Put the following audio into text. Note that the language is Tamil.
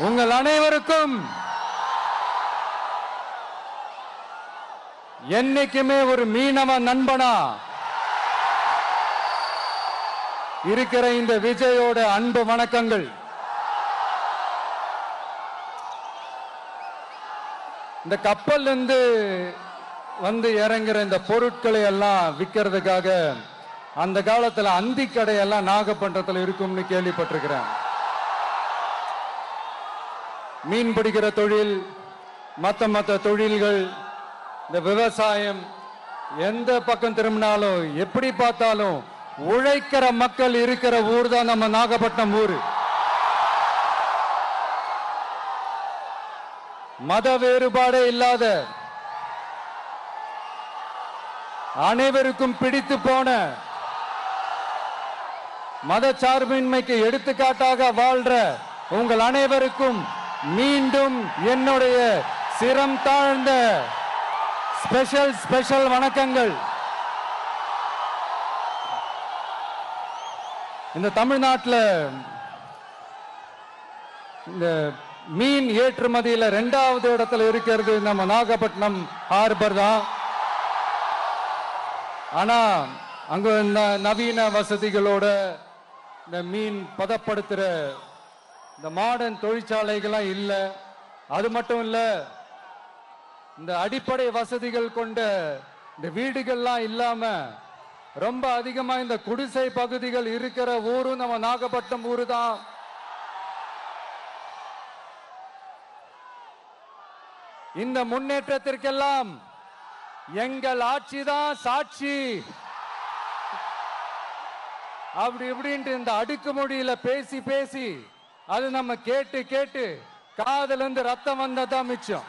உங்கள் அனைவருக்கும் என்னைக்குமே ஒரு மீனவ நண்பனா இருக்கிற இந்த விஜயோட அன்பு வணக்கங்கள். இந்த கப்பல் இருந்து வந்து இறங்குற இந்த பொருட்களை எல்லாம் விற்கிறதுக்காக அந்த காலத்துல அந்தி கடையெல்லாம் நாகப்பட்டினத்தில் இருக்கும்னு கேள்விப்பட்டிருக்கிறேன். மீன் பிடிக்கிற தொழில், மற்ற தொழில்கள், இந்த விவசாயம், எந்த பக்கம் திரும்பினாலும் எப்படி பார்த்தாலும் உழைக்கிற மக்கள் இருக்கிற ஊர் தான் நம்ம நாகப்பட்டினம் ஊர். மத வேறுபாடே இல்லாத, அனைவருக்கும் பிடித்து போன, மத சார்பின்மைக்கு எடுத்துக்காட்டாக வாழ்ற உங்கள் அனைவருக்கும் மீண்டும் என்னுடைய சிரம் தாழ்ந்த ஸ்பெஷல் வணக்கங்கள். இந்த தமிழ்நாட்டில் இந்த மீன் ஏற்றுமதியில் 2வது இடத்துல இருக்கிறது நம்ம நாகப்பட்டினம் ஹார்பர் தான். ஆனா அங்க நவீன வசதிகளோட இந்த மீன் பதப்படுத்துற இந்த மாடர்ன் தொழிற்சாலைகள்லாம் இல்லை. அது மட்டும் இல்ல, இந்த அடிப்படை வசதிகள் கொண்ட இந்த வீடுகள்லாம் இல்லாம ரொம்ப அதிகமா இந்த குடிசை பகுதிகள் இருக்கிற ஊரும் நம்ம நாகப்பட்டினம் ஊரு தான். இந்த முன்னேற்றத்திற்கெல்லாம் எங்கள் ஆட்சி தான் சாட்சி. அப்படி இப்படின்ட்டு இந்த அடுக்குமொழியில பேசி அது நம்ம கேட்டு காதுல இருந்து ரத்தம் வந்ததான் மிச்சம்.